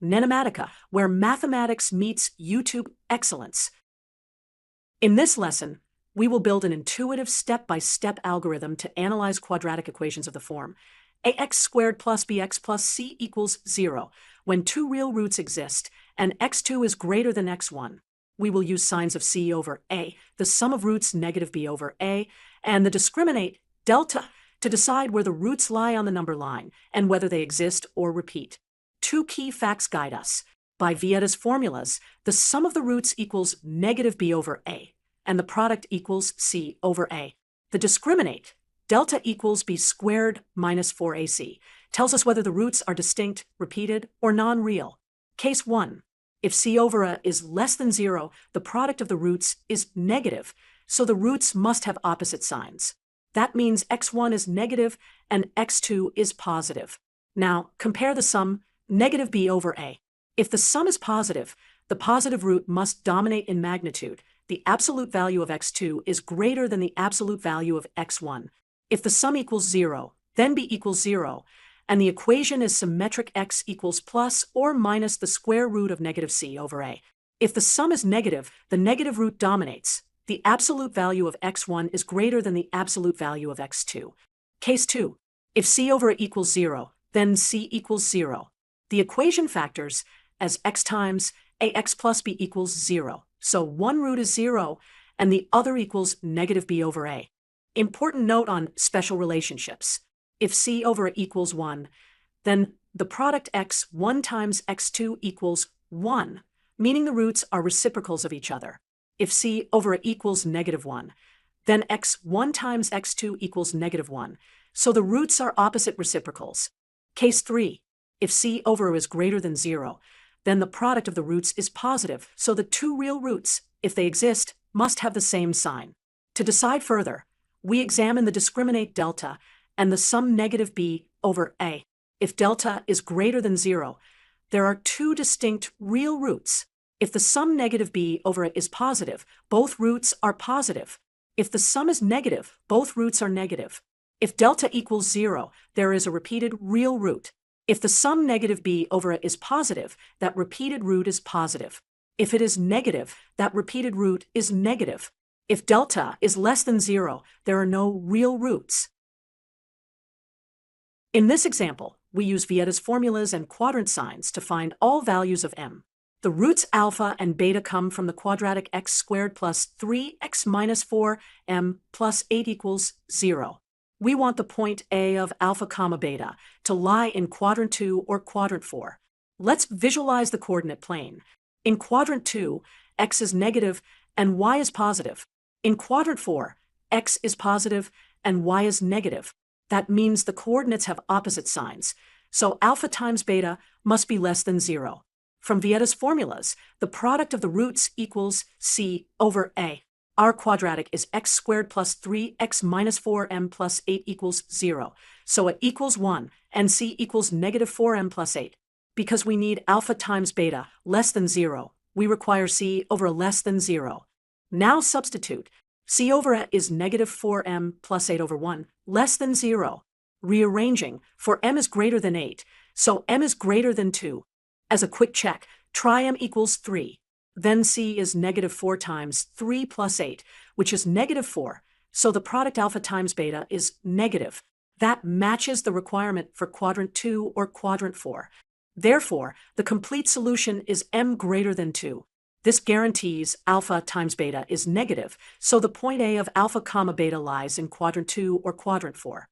NENOMATICA, where mathematics meets YouTube excellence. In this lesson, we will build an intuitive step-by-step algorithm to analyze quadratic equations of the form ax squared plus bx plus c equals 0 when two real roots exist and x2 is greater than x1. We will use signs of c over a, the sum of roots negative b over a, and the discriminant delta to decide where the roots lie on the number line and whether they exist or repeat. Two key facts guide us. By Vieta's formulas, the sum of the roots equals negative b over a, and the product equals c over a. The discriminant, delta equals b squared minus 4ac, tells us whether the roots are distinct, repeated, or non-real. Case 1. If c over a is less than 0, the product of the roots is negative, so the roots must have opposite signs. That means x1 is negative and x2 is positive. Now, compare the sum negative b over a. If the sum is positive, the positive root must dominate in magnitude. The absolute value of x2 is greater than the absolute value of x1. If the sum equals 0, then b equals 0, and the equation is symmetric x equals plus or minus the square root of negative c over a. If the sum is negative, the negative root dominates. The absolute value of x1 is greater than the absolute value of x2. Case 2. If c over a equals 0, then c equals 0. The equation factors as x times ax plus b equals 0. So one root is 0, and the other equals negative b over a. Important note on special relationships. If c over a equals 1, then the product x1 times x2 equals 1, meaning the roots are reciprocals of each other. If c over a equals negative 1, then x1 times x2 equals negative 1, so the roots are opposite reciprocals. Case 3. If c over a is greater than 0, then the product of the roots is positive, so the two real roots, if they exist, must have the same sign. To decide further, we examine the discriminant delta and the sum negative b over a. If delta is greater than 0, there are two distinct real roots. If the sum negative b over a is positive, both roots are positive. If the sum is negative, both roots are negative. If delta equals 0, there is a repeated real root. If the sum negative b over a is positive, that repeated root is positive. If it is negative, that repeated root is negative. If delta is less than 0, there are no real roots. In this example, we use Vieta's formulas and quadrant signs to find all values of m. The roots alpha and beta come from the quadratic x squared plus 3x minus 4m plus 8 equals 0. We want the point A of alpha comma beta to lie in quadrant 2 or quadrant 4. Let's visualize the coordinate plane. In quadrant 2, x is negative and y is positive. In quadrant 4, x is positive and y is negative. That means the coordinates have opposite signs, so alpha times beta must be less than 0. From Vieta's formulas, the product of the roots equals c over a. Our quadratic is x squared plus 3x minus 4m plus 8 equals 0, so it equals 1, and c equals negative 4m plus 8. Because we need alpha times beta less than 0, we require c over less than 0. Now substitute. C over a is negative 4m plus 8 over 1, less than 0. Rearranging, for m is greater than 8, so m is greater than 2. As a quick check, try m equals 3. Then c is negative 4 times 3 plus 8, which is negative 4, so the product alpha times beta is negative. That matches the requirement for quadrant 2 or quadrant 4. Therefore, the complete solution is m greater than 2. This guarantees alpha times beta is negative, so the point A of alpha comma beta lies in quadrant 2 or quadrant 4.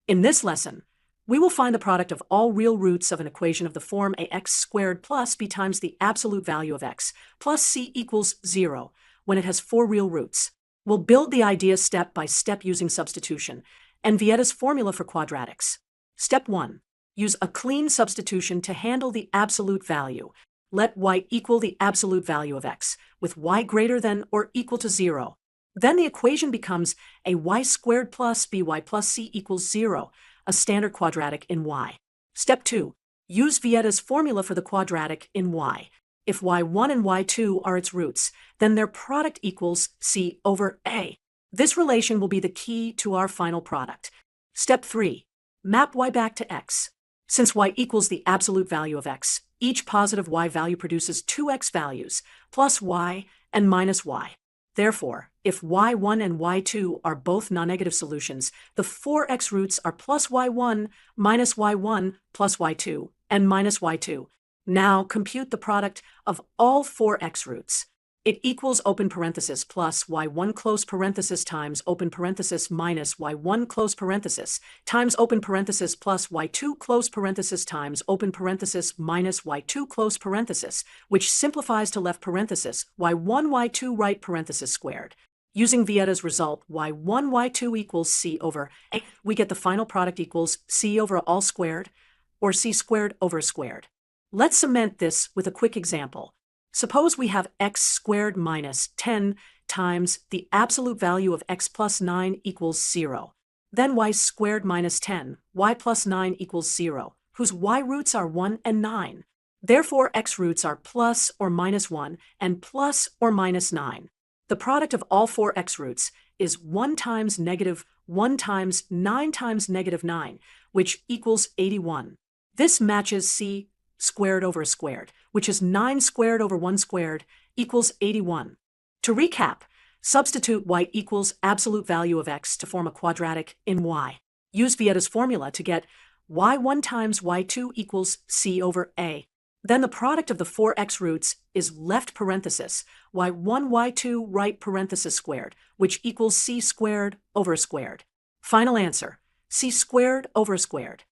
In this lesson, we will find the product of all real roots of an equation of the form ax squared plus b times the absolute value of x plus c equals 0 when it has 4 real roots. We'll build the idea step by step using substitution and Vieta's formula for quadratics. Step 1. Use a clean substitution to handle the absolute value. Let y equal the absolute value of x, with y greater than or equal to 0. Then the equation becomes a y squared plus by plus c equals 0, a standard quadratic in y. Step 2. Use Vieta's formula for the quadratic in y. If y1 and y2 are its roots, then their product equals c over a. This relation will be the key to our final product. Step 3. Map y back to x. Since y equals the absolute value of x, Each positive y value produces two x values, plus y and minus y. Therefore, if y1 and y2 are both non-negative solutions, the 4x roots are plus y1, minus y1, plus y2, and minus y2. Now compute the product of all 4x roots. It equals open parenthesis plus y1 close parenthesis times open parenthesis minus y1 close parenthesis times open parenthesis plus y2 close parenthesis times open parenthesis minus y2 close parenthesis, which simplifies to left parenthesis y1 y2 right parenthesis squared. Using Vietta's result, y1 y2 equals c over a, we get the final product equals c over all squared, or c squared over squared. Let's cement this with a quick example. Suppose we have x squared minus 10 times the absolute value of x plus 9 equals 0. Then y squared minus 10, y plus 9 equals 0, whose y roots are 1 and 9. Therefore, x roots are plus or minus 1 and plus or minus 9. The product of all four x roots is 1 times negative 1 times 9 times negative 9, which equals 81. This matches c squared over squared, which is 9 squared over 1 squared, equals 81. To recap, substitute y equals absolute value of x to form a quadratic in y. Use Vietta's formula to get y1 times y2 equals c over a. Then the product of the four x roots is left parenthesis, y1 y2 right parenthesis squared, which equals c squared over squared. Final answer, c squared over squared.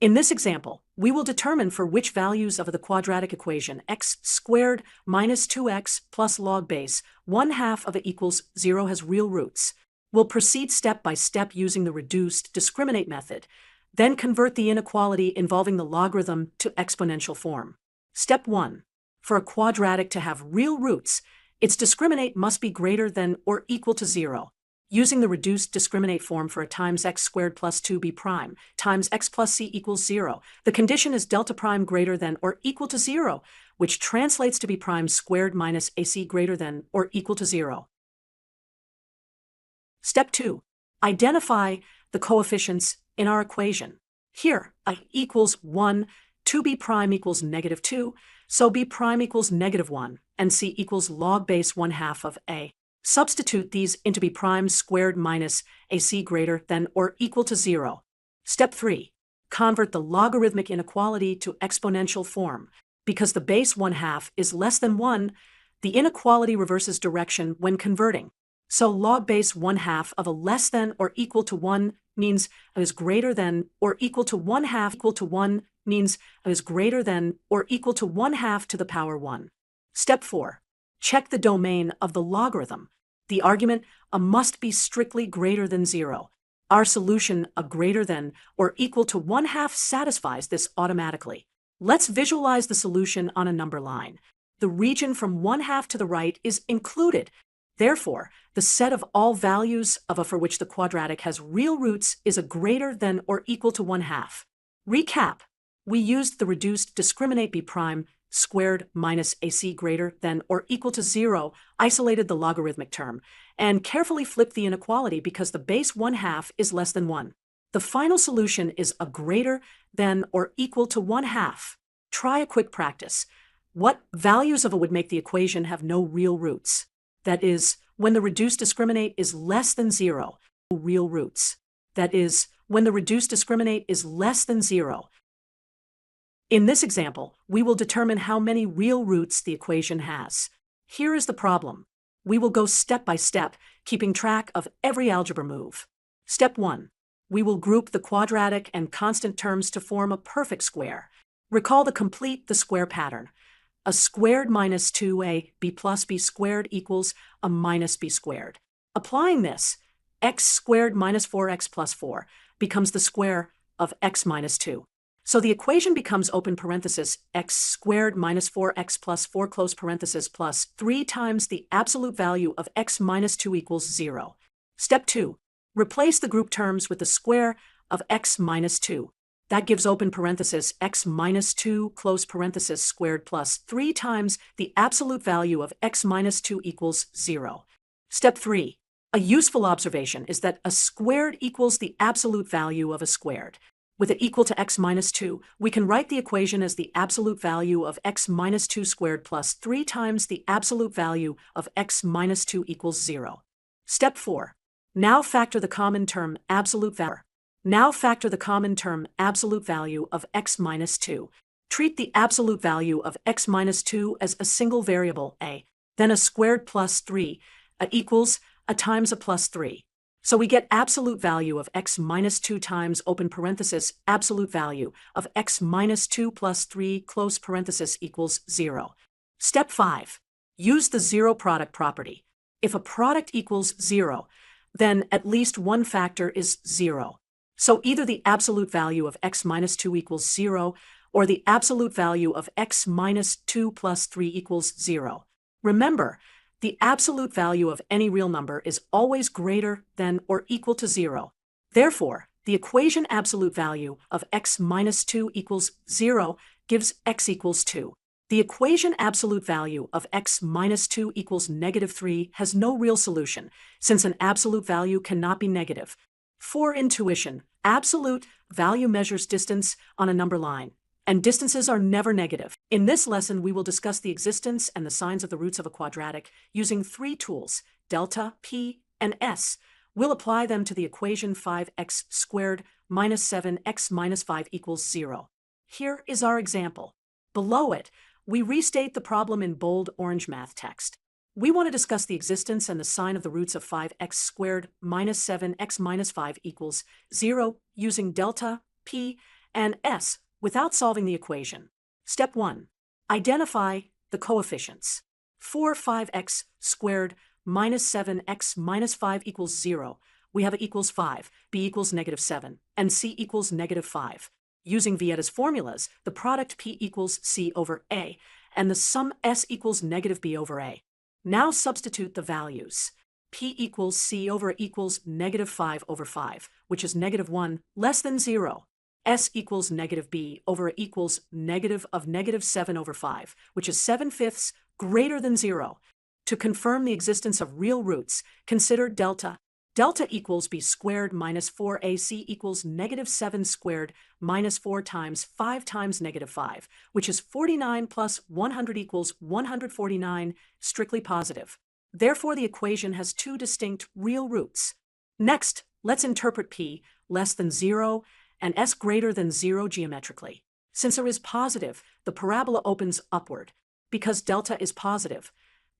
In this example, we will determine for which values of the quadratic equation x squared minus 2x plus log base 1/2 of it equals 0 has real roots. We'll proceed step by step using the reduced discriminate method, then convert the inequality involving the logarithm to exponential form. Step 1. For a quadratic to have real roots, its discriminate must be greater than or equal to 0. Using the reduced discriminate form for a times x squared plus 2b prime times x plus c equals 0, the condition is delta prime greater than or equal to 0, which translates to b prime squared minus ac greater than or equal to 0. Step 2. Identify the coefficients in our equation. Here, a equals 1, 2b prime equals negative 2, so b prime equals negative 1, and c equals log base 1/2 of a. Substitute these into b prime squared minus ac greater than or equal to 0. Step 3. Convert the logarithmic inequality to exponential form. Because the base 1/2 is less than 1, the inequality reverses direction when converting. So log base 1/2 of a less than or equal to 1 means it is greater than or equal to 1/2 equal to 1 means it is greater than or equal to 1/2 to the power 1. Step 4. Check the domain of the logarithm. The argument a must be strictly greater than 0. Our solution a greater than or equal to 1/2 satisfies this automatically. Let's visualize the solution on a number line. The region from 1/2 to the right is included. Therefore, the set of all values of a for which the quadratic has real roots is a greater than or equal to 1/2. Recap. We used the reduced discriminate b prime squared minus ac greater than or equal to 0, isolated the logarithmic term, and carefully flipped the inequality because the base 1/2 is less than 1. The final solution is a greater than or equal to 1/2. Try a quick practice. What values of a would make the equation have no real roots? That is, when the reduced discriminate is less than 0, real roots. That is, when the reduced discriminate is less than 0. In this example, we will determine how many real roots the equation has. Here is the problem. We will go step by step, keeping track of every algebra move. Step 1. We will group the quadratic and constant terms to form a perfect square. Recall the complete the square pattern. A squared minus 2ab plus b squared equals a minus b squared. Applying this, x squared minus 4x plus 4 becomes the square of x minus 2. So the equation becomes open parenthesis x squared minus 4x plus 4 close parenthesis plus 3 times the absolute value of x minus 2 equals 0. Step 2. Replace the group terms with the square of x minus 2. That gives open parenthesis x minus 2 close parenthesis squared plus 3 times the absolute value of x minus 2 equals 0. Step 3. A useful observation is that a squared equals the absolute value of a squared. with it equal to x minus 2, we can write the equation as the absolute value of x minus 2 squared plus 3 times the absolute value of x minus 2 equals 0. Step 4. Now factor the common term absolute value. Now factor the common term absolute value of x minus 2. Treat the absolute value of x minus 2 as a single variable, a, then a squared plus 3, equals a times a plus 3. So we get absolute value of x minus 2 times open parenthesis absolute value of x minus 2 plus 3 close parenthesis equals 0. Step 5. Use the zero product property. If a product equals 0, then at least one factor is 0. So either the absolute value of x minus 2 equals 0, or the absolute value of x minus 2 plus 3 equals 0. Remember, the absolute value of any real number is always greater than or equal to 0. Therefore, the equation absolute value of x minus 2 equals 0 gives x equals 2. The equation absolute value of x minus 2 equals negative 3 has no real solution, since an absolute value cannot be negative. For intuition, absolute value measures distance on a number line, and distances are never negative. In this lesson, we will discuss the existence and the signs of the roots of a quadratic using 3 tools, delta, p, and s. We'll apply them to the equation 5x squared minus 7x minus 5 equals 0. Here is our example. Below it, we restate the problem in bold orange math text. We want to discuss the existence and the sign of the roots of 5x squared minus 7x minus 5 equals 0 using delta, p, and s without solving the equation. Step 1. Identify the coefficients. For 5x squared minus 7x minus 5 equals 0, we have a equals 5, b equals negative 7, and c equals negative 5. Using Vieta's formulas, the product p equals c over a, and the sum s equals negative b over a. Now substitute the values. P equals c over a equals negative 5 over 5, which is negative 1 less than 0. S equals negative b over a equals negative of negative 7 over 5, which is 7/5 greater than 0. To confirm the existence of real roots, consider delta. Delta equals b squared minus 4ac equals negative 7 squared minus 4 times 5 times negative 5, which is 49 plus 100 equals 149, strictly positive. Therefore, the equation has 2 distinct real roots. Next, let's interpret p less than 0 and s greater than 0 geometrically. Since r is positive, the parabola opens upward. Because delta is positive,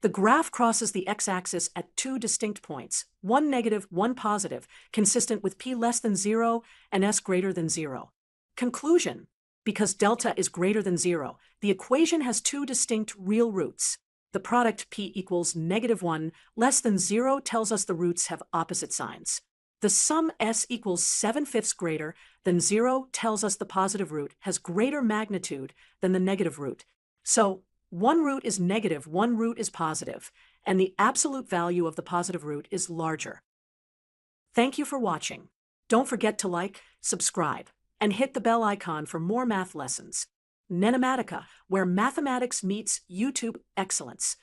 the graph crosses the x-axis at 2 distinct points, one negative, one positive, consistent with p less than 0 and s greater than 0. Conclusion: because delta is greater than 0, the equation has 2 distinct real roots. The product p equals negative 1 less than 0 tells us the roots have opposite signs. The sum s equals 7/5 greater than 0 tells us the positive root has greater magnitude than the negative root. So, one root is negative, one root is positive, and the absolute value of the positive root is larger. Thank you for watching. Don't forget to like, subscribe, and hit the bell icon for more math lessons. NENOMATICA, where mathematics meets YouTube excellence.